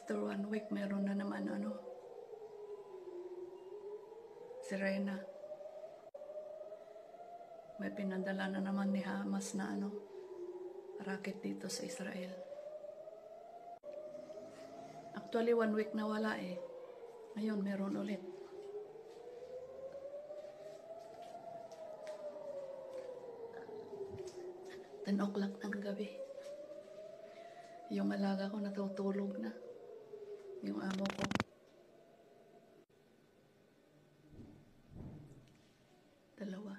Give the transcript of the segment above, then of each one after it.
After 1 week, meron na naman sirena. May pinadala na naman ni Hamas na rocket dito sa Israel. Actually, 1 week na wala eh. Ngayon, meron ulit. 10 o'clock ng gabi. Yung alaga ko natutulog na. Yung amo ko. Dalawa.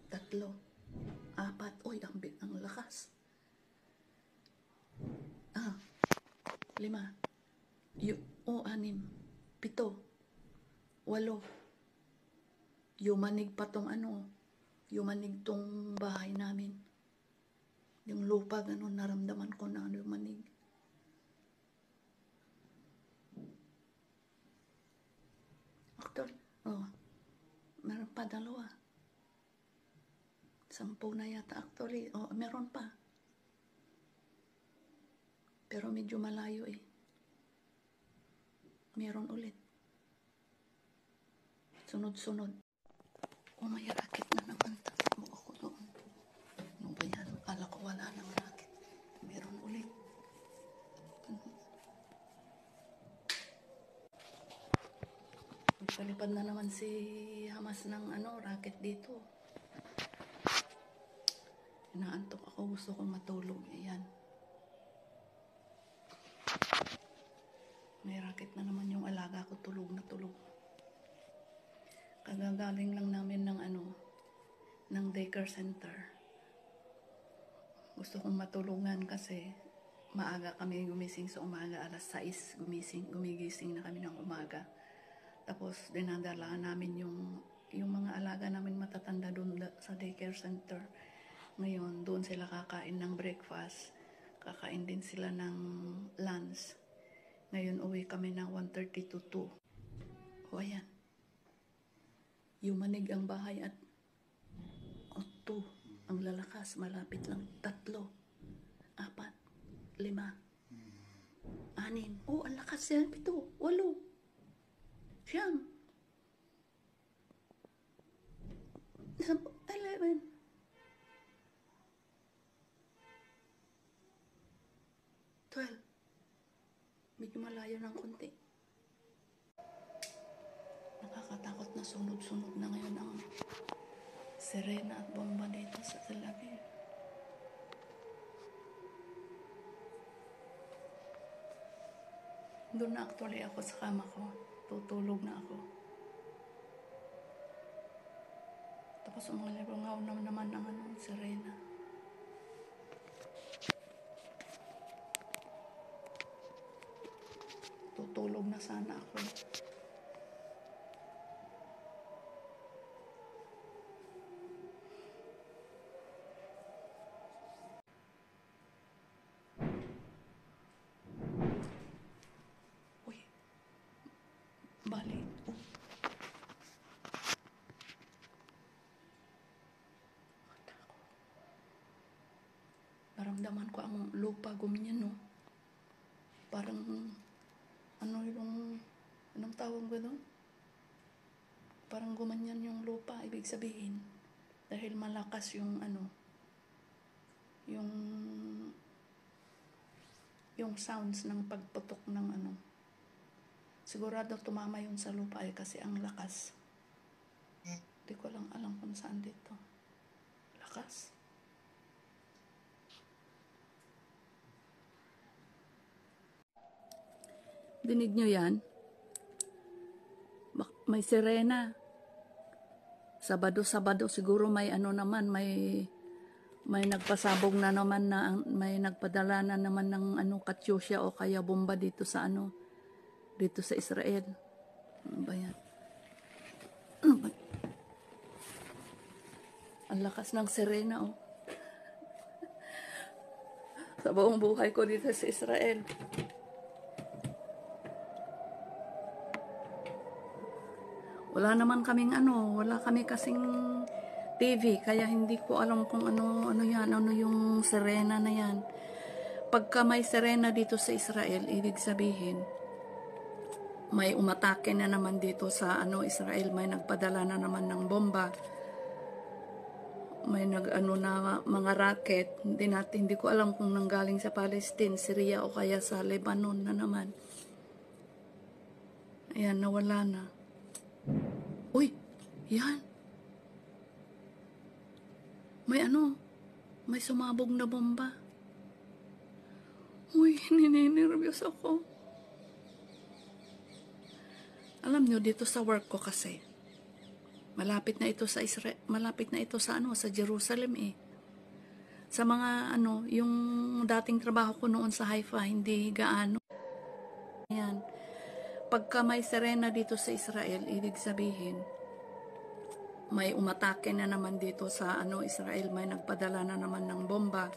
Tatlo. Apat. Uy, ang lakas. 5. 6. 7. 8. Yumanig pa tong yumanig tong bahay namin. Yung lupa, ganun, naramdaman ko na yumanig. Actually, meron pa 2. 10 na yata actually. Meron pa. Pero medyo malayo eh. Meron ulit. Sunod-sunod. May racket na naman. Takbo ako doon. Ano ba yan? Akala ko wala nang racket. Meron ulit. Nagpalipad na naman si Hamas ng racket dito. Inaantok ako. Gusto kong matulog. Ayan. May racket na naman yung alaga ko. Tulog na tulog. Kagagaling lang namin ng daycare center. Gusto kong matulungan kasi maaga kami gumising sa umaga. Alas 6 gumigising na kami ng umaga. Tapos dinadala namin yung mga alaga namin matatanda doon sa daycare center. Ngayon, doon sila kakain ng breakfast. Kakain din sila ng lunch. Ngayon, uwi kami ng 1:30 to 2. O, ayan. Yumanig ang bahay at 2. Ang lalakas, malapit lang. 3, 4, 5, 6. Ang lakas yan. 7, 8, 9, 10, 11. Medyo malayo ng konti. Nakakatakot na sunod-sunod na ngayon ang sirena at bomba dito sa Tel Aviv. Doon na actually ako sa kama ko. Tutulog na ako. Tapos umalingaw naman ang sirena. Tutulog na sana ako. Bali. Naramdaman ko ang lupa gumanyan, no? Parang, anong tawag ba doon? Parang gumanyan yung lupa, ibig sabihin. Dahil malakas yung, yung sounds ng pagputok ng Sigurado tumama yun sa lupa kasi ang lakas. Hindi ko lang alam kung saan dito. Lakas. Dinig nyo yan? May sirena. Sabado siguro may naman, may nagpasabog na naman may nagpadala na naman ng katyusya o kaya bomba dito sa dito sa Israel. Ano ba yan? Ang lakas ng sirena, oh. Sa buong buhay ko dito sa Israel. Wala naman kaming wala kami kasing TV, kaya hindi ko alam kung ano yan, yung sirena na yan. pagka may sirena dito sa Israel, ibig sabihin, may umatake na naman dito sa Israel, may nagpadala na naman ng bomba, may na mga rocket, hindi ko alam kung nanggaling sa Palestine, Syria o kaya sa Lebanon na naman. Ayan, nawala na. Uy, yan. May sumabog na bomba. Uy, nininervyos ako. Alam nyo, dito sa work ko kasi, malapit na ito sa Israel, malapit na ito sa sa Jerusalem eh. Sa mga yung dating trabaho ko noon sa Haifa, hindi gaano. Ayan. Pagka may sirena dito sa Israel, ibig sabihin, may umatake na naman dito sa Israel, may nagpadala na naman ng bomba.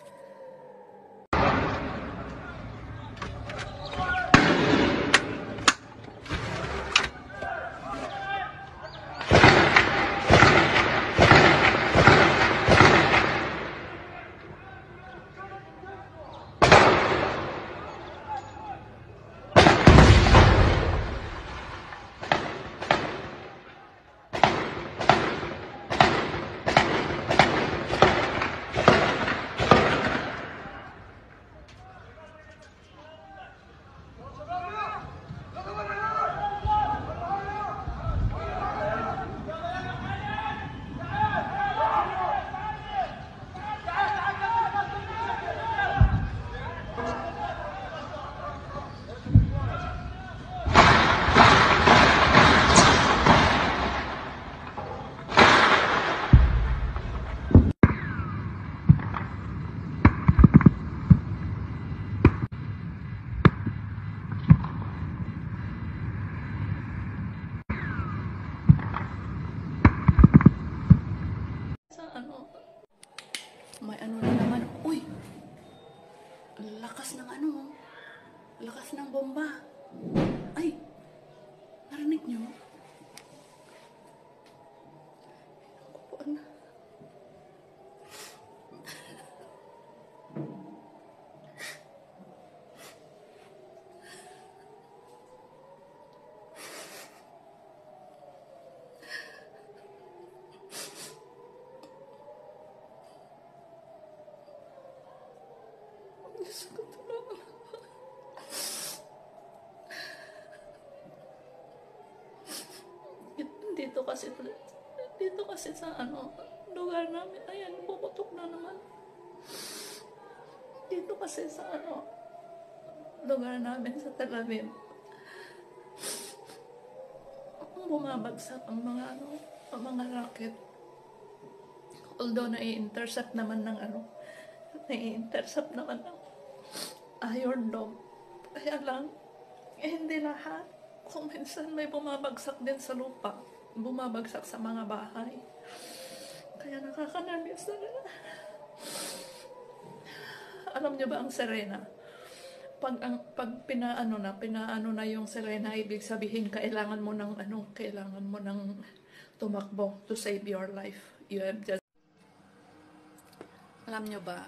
May na naman. Uy! Lakas ng lakas ng bomba. Ay! Narinig nyo? Kupuan na. Diyos ko, tulungan ako. Dito kasi sa lugar namin, ayan, puputok na naman. Dito kasi sa lugar namin sa Tel Aviv, bumabagsak ang mga rocket. Although nai-intercept naman ng Iron Dome. Kaya lang, hindi lahat. Kung minsan may bumabagsak din sa lupa, bumabagsak sa mga bahay. Kaya nakakanervyos na. Alam nyo ba ang sirena? Pag pinaano na yung sirena, ibig sabihin kailangan mo ng tumakbo to save your life. You have just... Alam nyo ba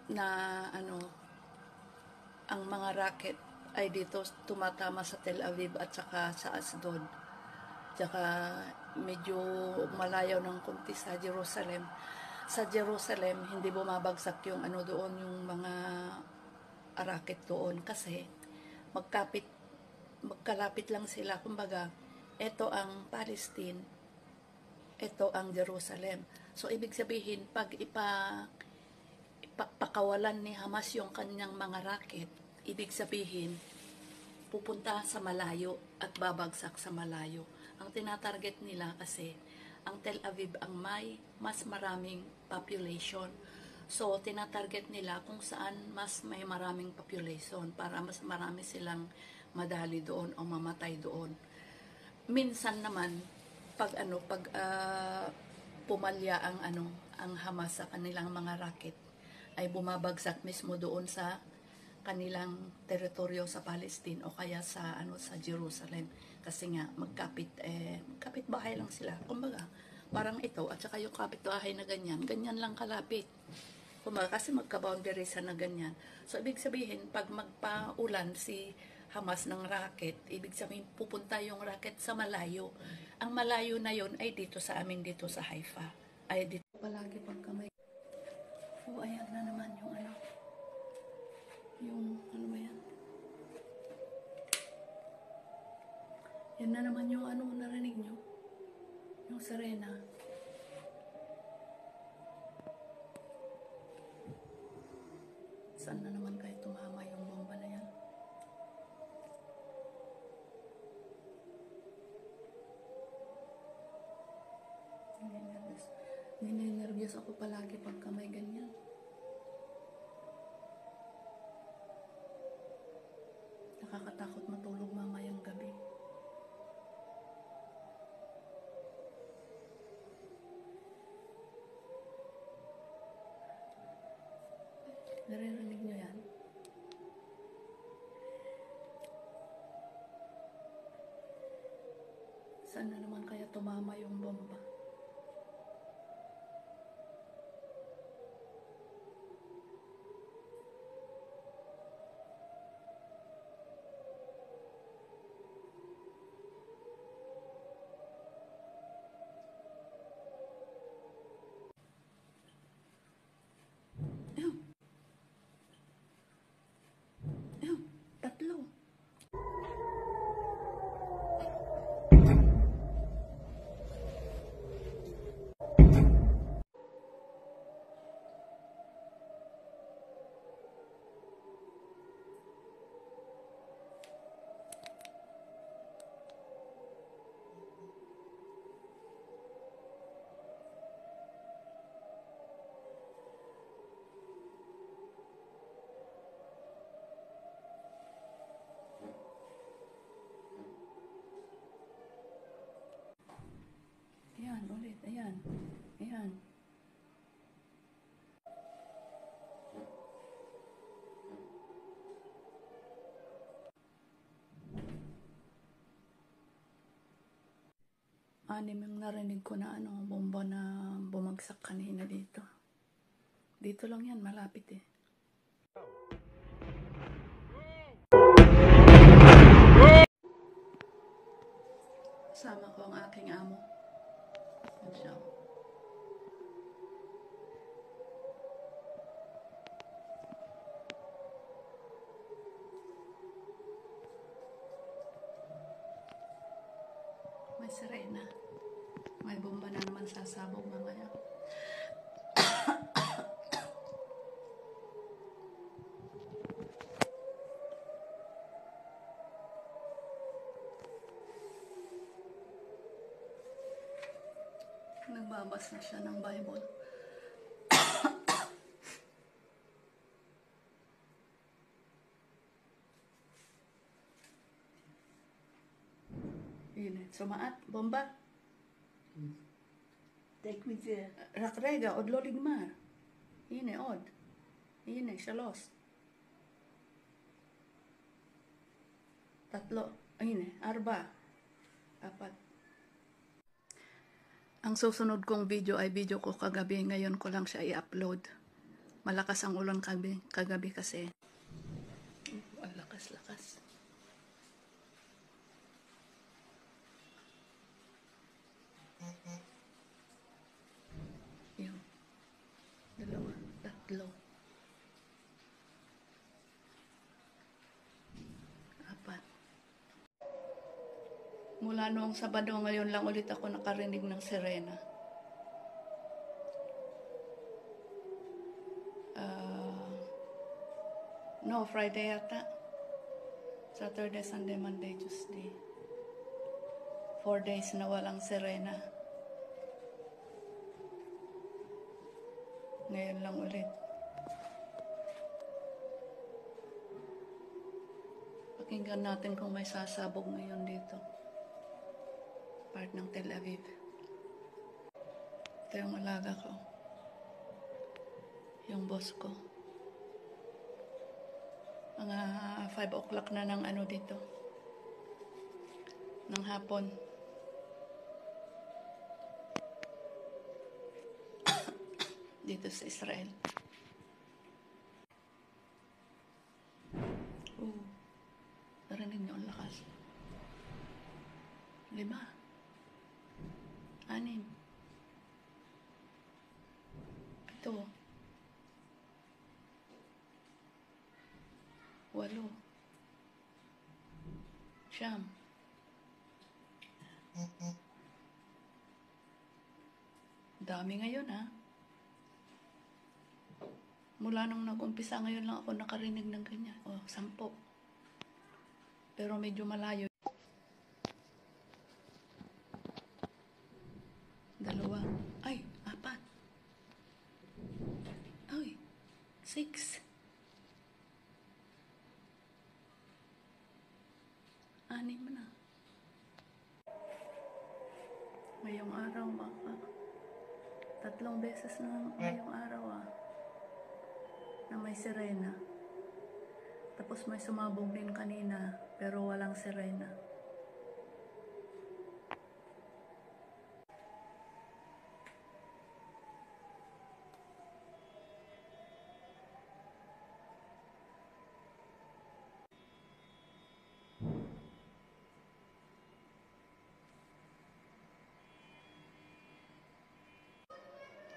na ang mga rocket ay dito tumatama sa Tel Aviv at saka sa Asdod. Tsaka medyo malayo ng konti sa Jerusalem. Sa Jerusalem, hindi bumabagsak yung doon, yung mga rocket doon kasi magkalapit lang sila. Kumbaga, ito ang Palestine, ito ang Jerusalem. So, ibig sabihin, pag pakawalan ni Hamas yung kanyang mga rocket, ibig sabihin, pupunta sa malayo at babagsak sa malayo. Ang tinatarget nila kasi, ang Tel Aviv ang may mas maraming population. So, tinatarget nila kung saan mas may maraming population para mas marami silang madali doon o mamatay doon. Minsan naman, pag pumalya ang Hamas sa kanilang mga rocket, ay bumabagsak mismo doon sa kanilang teritoryo sa Palestine o kaya sa Jerusalem, kasi nga kapit bahay lang sila. Kumbaga, parang ito at saka yung kapit bahay na ganyan lang kalapit. Kumbaga, kasi magka-boundary sa na ganyan. So, ibig sabihin, pag magpaulan si Hamas ng rocket, ibig sabihin, pupunta yung rocket sa malayo. Ang malayo na yon ay dito sa amin, dito sa Haifa. Ay, dito. Palagi pagka may... Oh, ayan na naman yung ano. Yung, ano ba yan? Yan na naman yung ano, narinig nyo? Yung sirena. Saan na naman kayo tumama yung bomba na yan? Ninenervyos ako palagi pagka may ganyan. Nakakatakot matulog mamayang gabi. Naririnig nyo yan? Saan na naman kaya tumama yung bomba? Ew! Ew! Tatlo! Ayan, ulit. Ayan. Ayan. Anim yung narinig ko na ano, bomba na bumagsak kanina dito. Dito lang yan, malapit eh. Kasama ko ang aking amo. Yan siya. May sirena. May bomba na naman sasabog mamaya. Nagbabas na siya ng Bible. Yun, sumaat, bomba. Take me there. Rakrega, od loligmar. Yun, od. Yun, shalos. Tatlo. Ayun, arba. Apat. Ang susunod kong video ay video ko kagabi. Ngayon ko lang siya i-upload. Malakas ang ulan kagabi kasi. Ang lakas-lakas. Yun. Dalawa. Tatlo. Apat. Mula noong Sabado, ngayon lang ulit ako nakarinig ng sirena. No, Friday yata. Saturday, Sunday, Monday, Tuesday. 4 days na walang sirena. Ngayon lang ulit. Pakinggan natin kung may sasabog ngayon dito. Part ng Tel Aviv. Ito yung alaga ko. Yung boss ko. Mga 5 o'clock na ng ano dito. Ng hapon. Dito sa Israel. Oo. Narinig niyo ang lakas. 5, 6, 7, 8, 9. Dami ngayon ha. Mula nung nag-umpisa ngayon lang ako nakarinig ng ganyan. 10. Pero medyo malayo. 2. Ay, 4. Ay, 6. 6 na. Ngayong araw baka 3 beses na ngayong araw na may sirena. Tapos may sumabog din kanina pero walang sirena.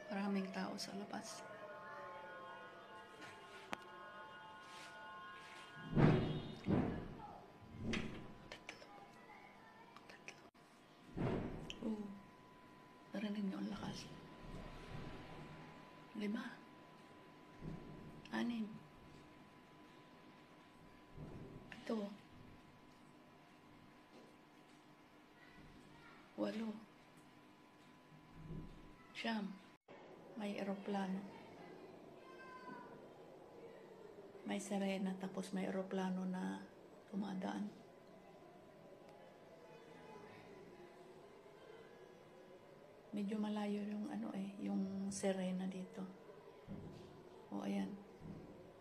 Maraming tao sa labas. Oo. Narinig niyo ang lakas. 5, 6, 7, 8, 9. May eroplano. May sirena tapos may eroplano na tumadaan. Medyo malayo yung yung sirena dito. Ayan.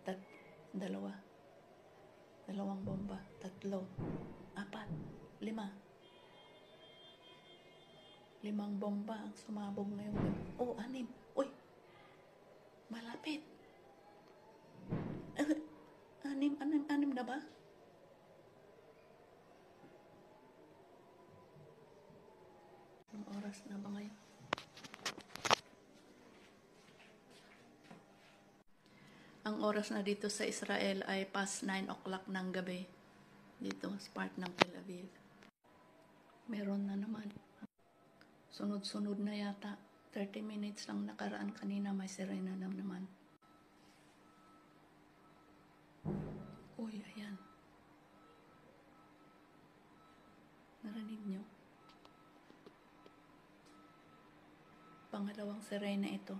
2. 2 bomba. 3, 4, 5. 5 bomba ang sumabog ngayong gabi. 6. Uy! Malapit. 6 na ba? Ang oras na ba ngayon? Ang oras na dito sa Israel ay past 9 o'clock ng gabi. Dito sa part ng Tel Aviv. Meron na naman. Sunod-sunod na yata. 30 minutes lang nakaraan kanina may sirena na naman. Uy, ayan. Narinig nyo? Pangalawang sirena ito.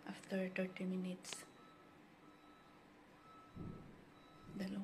After 30 minutes. 2, 3.